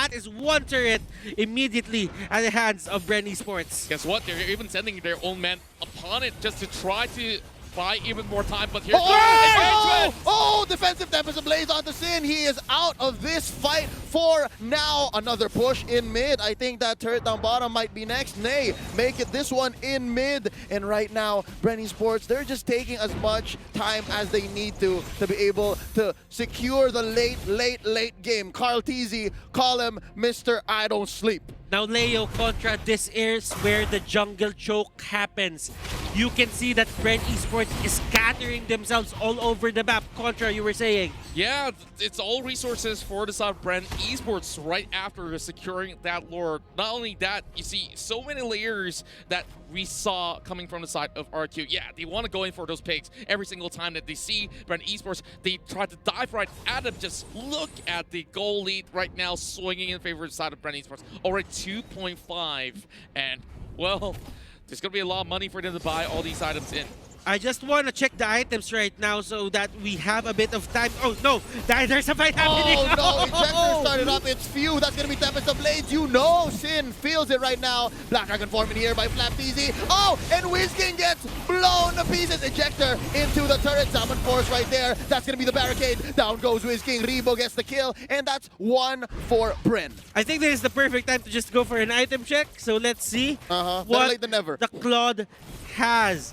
that is one turret immediately at the hands of BREN Esports. Guess what? They're even sending their own men upon it just to try to buy even more time. But here's the engagement! Defensive Tempest Ablaze onto Sin. He is out of this fight for now. Another push in mid. I think that turret down bottom might be next. Nay, make it this one in mid. And right now, BREN Esports, they're just taking as much time as they need to be able to secure the late game. Carl Teasy, call him Mr. I Don't Sleep. Now, Leo contra, this is where the jungle choke happens. You can see that BREN Esports is scattering themselves all over the map. Contra, you were saying. Yeah, it's all resources for the side of BREN Esports right after securing that lord. Not only that, you see so many layers that we saw coming from the side of RRQ. Yeah, they want to go in for those picks every single time that they see BREN Esports. They try to dive right at them. Just look at the goal lead right now swinging in favor of the side of BREN Esports. Already 2.5, and well, there's going to be a lot of money for them to buy all these items in. I just want to check the items right now so that we have a bit of time. Oh no, there's a fight happening. Oh no, Ejector started up. It's few. That's going to be Tempest Ablaze. You know Sin feels it right now. Black Dragon forming here by FlapTZ. Oh, and WizKing gets blown to pieces. Ejector into the turret. Summon Force right there. That's going to be the barricade. Down goes WizKing. Rebo gets the kill. And that's one for BREN. I think this is the perfect time to just go for an item check. So let's see Better what late than never. the Claude has.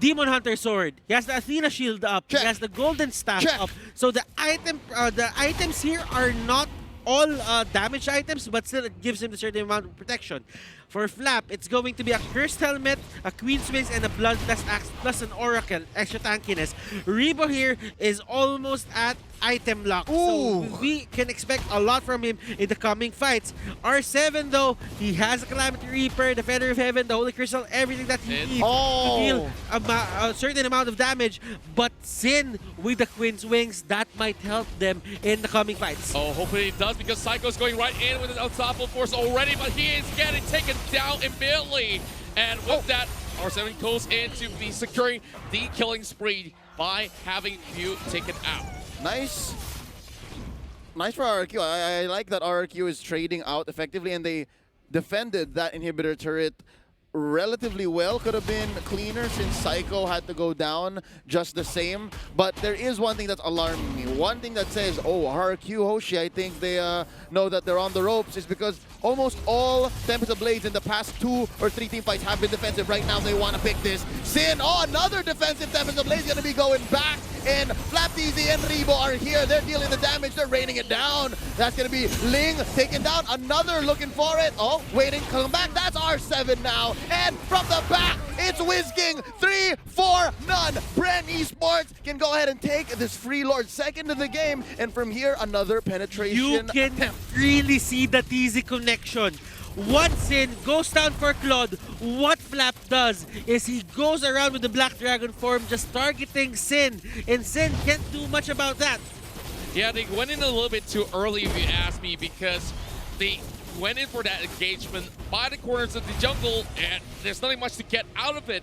Demon Hunter Sword. He has the Athena Shield up. Check. He has the Golden Staff Check. up. So the items here are not all damage items, but still it gives him a certain amount of protection. For Flap, it's going to be a Cursed Helmet, a Queen's Wings, and a Bloodlust Axe, plus an Oracle, extra tankiness. Rebo here is almost at item lock, so we can expect a lot from him in the coming fights. R7 though, he has a Calamity Reaper, the Feather of Heaven, the Holy Crystal, everything that he needs to deal a certain amount of damage. But Sin with the Queen's Wings, that might help them in the coming fights. Oh, hopefully it does, because Psycho's going right in with an unstoppable force already, but he is getting taken down immediately. And with that, R7 goes into the securing the killing spree by having View taken out. Nice for RRQ. I like that RRQ is trading out effectively, and they defended that inhibitor turret relatively well. Could have been cleaner since Psycho had to go down just the same. But there is one thing that's alarming me. One thing that says, oh, RRQ, HOSHI, I think they know that they're on the ropes, is because almost all Tempest Ablaze in the past 2 or 3 team fights have been defensive. Right now, they want to pick this. Sin, another defensive Tempest Ablaze going to be going back. And FlapTZ and Rebo are here. They're dealing the damage. They're raining it down. That's going to be Ling taken down. Another looking for it. Oh, waiting to come back. That's R7 now. And from the back, it's WizKing. 3-4-0. BREN Esports can go ahead and take this Free Lord second to the game. And from here, another penetration. You can really see the easy connection. Once Sin goes down for Claude, what Flap does is he goes around with the Black Dragon form, just targeting Sin, and Sin can't do much about that. Yeah, they went in a little bit too early, if you ask me, because they went in for that engagement by the corners of the jungle, and there's nothing much to get out of it.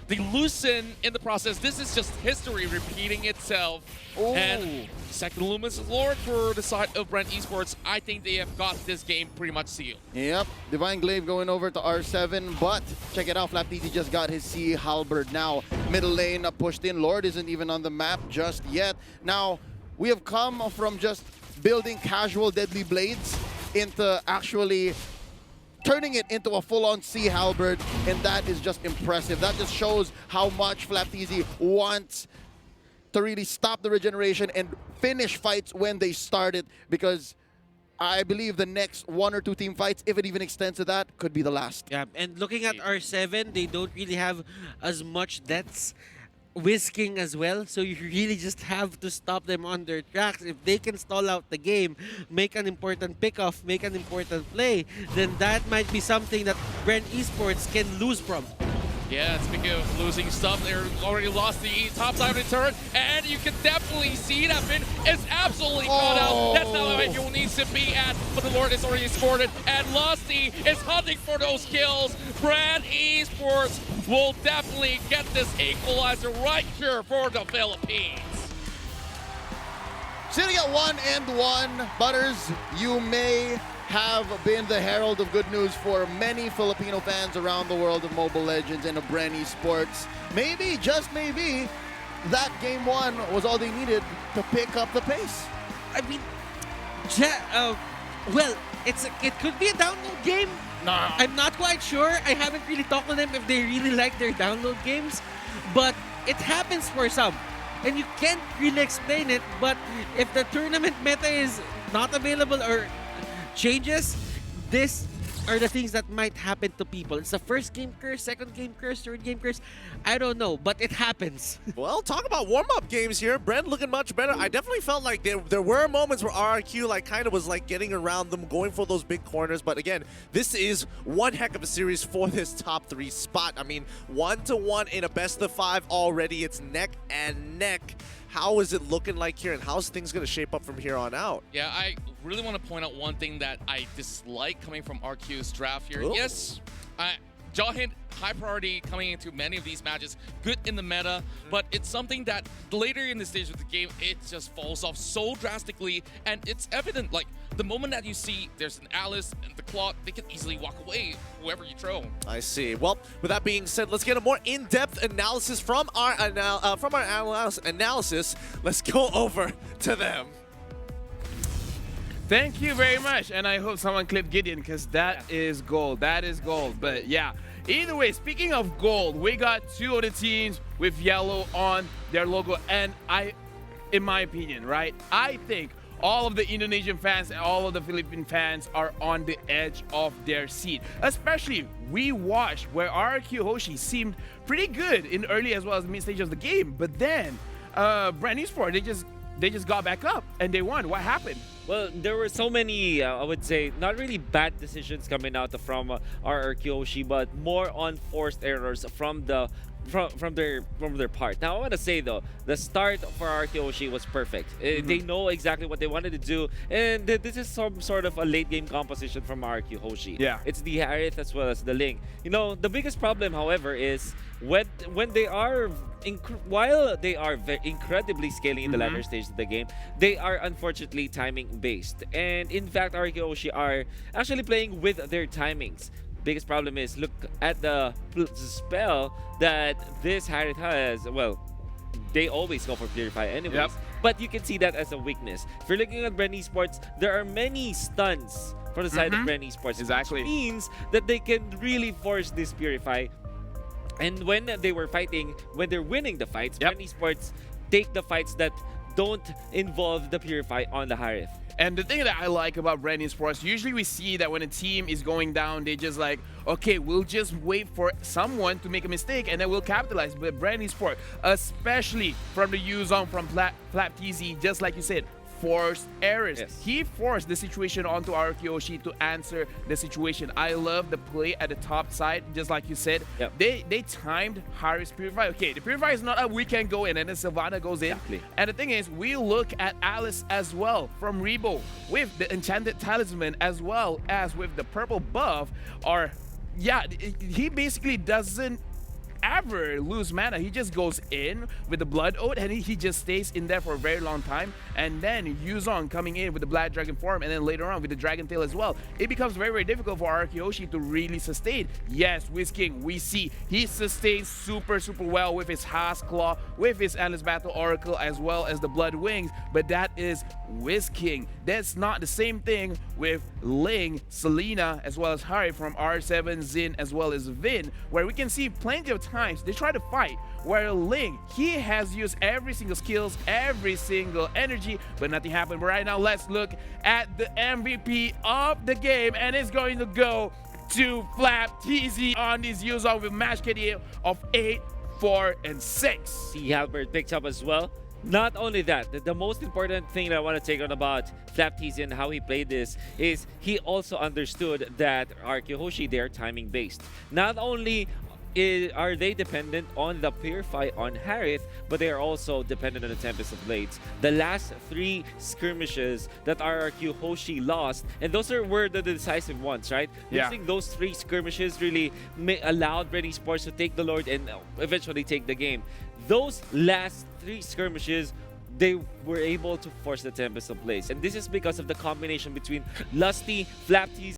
They loosen in the process. This is just history repeating itself. And second Luminous Lord for the side of BREN Esports. I think they have got this game pretty much sealed. Yep, Divine Glaive going over to R7, but check it out, FlapTZ just got his Sea Halberd now. Middle lane pushed in. Lord isn't even on the map just yet. Now, we have come from just building casual Deadly Blades into actually turning it into a full-on Sea Halberd, and that is just impressive. That just shows how much FlapTZ wants to really stop the regeneration and finish fights when they started, because I believe the next 1 or 2 team fights, if it even extends to that, could be the last. Yeah, and looking at R7, they don't really have as much deaths. WizKing as well, so you really just have to stop them on their tracks. If they can stall out the game, make an important pickoff, make an important play, then that might be something that BREN Esports can lose from. Yeah, speaking of losing stuff, they're already lost the top side of the turret, and you can definitely see that Finn is absolutely caught out. That's not where he needs to be at, but the Lord is already scored, and Lusty is hunting for those kills. BREN Esports will definitely get this equalizer right here for the Philippines. Sitting at 1-1, Butters, you may have been the herald of good news for many Filipino fans around the world of Mobile Legends and of BREN Esports. Maybe, just maybe, that game 1 was all they needed to pick up the pace. I mean, well, it could be a download game. No. I'm not quite sure. I haven't really talked to them if they really like their download games, but it happens for some. And you can't really explain it, but if the tournament meta is not available or changes, this are the things that might happen to people. It's the first game curse, second game curse, third game curse. I don't know, but it happens. Well, talk about warm-up games here. BREN looking much better. I definitely felt like there were moments where RRQ kind of was getting around them, going for those big corners. But again, this is one heck of a series for this top 3 spot. I mean, 1-1 in a best of 5 already. It's neck and neck. How is it looking like here, and how's things going to shape up from here on out? Yeah, I really want to point out one thing that I dislike coming from RQ's draft here. Ooh. Yes, Jawhead, high priority coming into many of these matches, good in the meta, but it's something that later in the stage of the game, it just falls off so drastically, and it's evident, the moment that you see there's an Alice and the clock, they can easily walk away, whoever you throw. I see. Well, with that being said, let's get a more in-depth analysis from our analysis. Let's go over to them. Thank you very much, and I hope someone clipped Gideon because that is gold. That is gold. But yeah, either way, speaking of gold, we got 2 of the teams with yellow on their logo, and in my opinion, right, I think all of the Indonesian fans and all of the Philippine fans are on the edge of their seat. Especially, we watched where RRQ HOSHI seemed pretty good in early as well as the mid stage of the game, but then BREN Esports, they just got back up and they won. What happened? Well, there were so many, I would say, not really bad decisions coming out from RRQ HOSHI, but more on forced errors from their part. Now, I want to say though, the start for RRQ HOSHI was perfect. They know exactly what they wanted to do, and this is some sort of a late game composition from RRQ HOSHI. Yeah, it's the Harith as well as the Ling. You know, the biggest problem, however, is when they are while they are incredibly scaling in the latter stage of the game, they are unfortunately timing based. And in fact, RRQ HOSHI are actually playing with their timings. Biggest problem is, look at the spell that this Harith has. Well, they always go for Purify anyways. Yep. But you can see that as a weakness. If you're looking at BREN Esports, there are many stuns from the side of BREN Esports. Exactly. Which means that they can really force this Purify. And when they were fighting, when they're winning the fights, BREN Esports take the fights that don't involve the Purify on the Harith. And the thing that I like about BREN Esports, usually we see that when a team is going down, they just okay, we'll just wait for someone to make a mistake and then we'll capitalize. But BREN Esports, especially from the Yuzong, from Flap TZ, just like you said, forced errors. Yes. He forced the situation onto RRQ HOSHI to answer the situation. I love the play at the top side, just like you said. Yep. They timed Harith's Purify. Okay, the Purify is not a we can go in and then Sylvana goes in. Exactly. And the thing is, we look at Alice as well from Rebo with the Enchanted Talisman as well as with the purple buff. Or, yeah, he basically doesn't ever lose mana. He just goes in with the Blood Oath and he just stays in there for a very long time. And then Yuzong coming in with the Black Dragon form, and then later on with the Dragon Tail as well. It becomes very, very difficult for RRQ HOSHI to really sustain. Yes, Whisking, we see he sustains super, super well with his Haas Claw, with his Endless Battle Oracle, as well as the Blood Wings, but that is Whisking. That's not the same thing with Ling, Selena, as well as Harry from R7, Xin, as well as Vin, where we can see plenty of times they try to fight, where Ling, he has used every single skills, every single energy, but nothing happened. But right now, let's look at the MVP of the game, and it's going to go to Flap TZ on this Yuzong with match KD of 8, 4, and 6. See Halbert picks up as well. Not only that, the most important thing that I want to take on about Flap TZ and how he played this is he also understood that RRQ HOSHI, they are timing based. Not only are they dependent on the Purify on Harith, but they are also dependent on the Tempest of Blades. The last 3 skirmishes that RRQ HOSHI lost, and those were the decisive ones, right? Yeah. Losing those 3 skirmishes really allowed BREN Esports to take the Lord and eventually take the game. Those last 3 skirmishes they were able to force the Tempest of Blaze. And this is because of the combination between Lusty, Flaptease,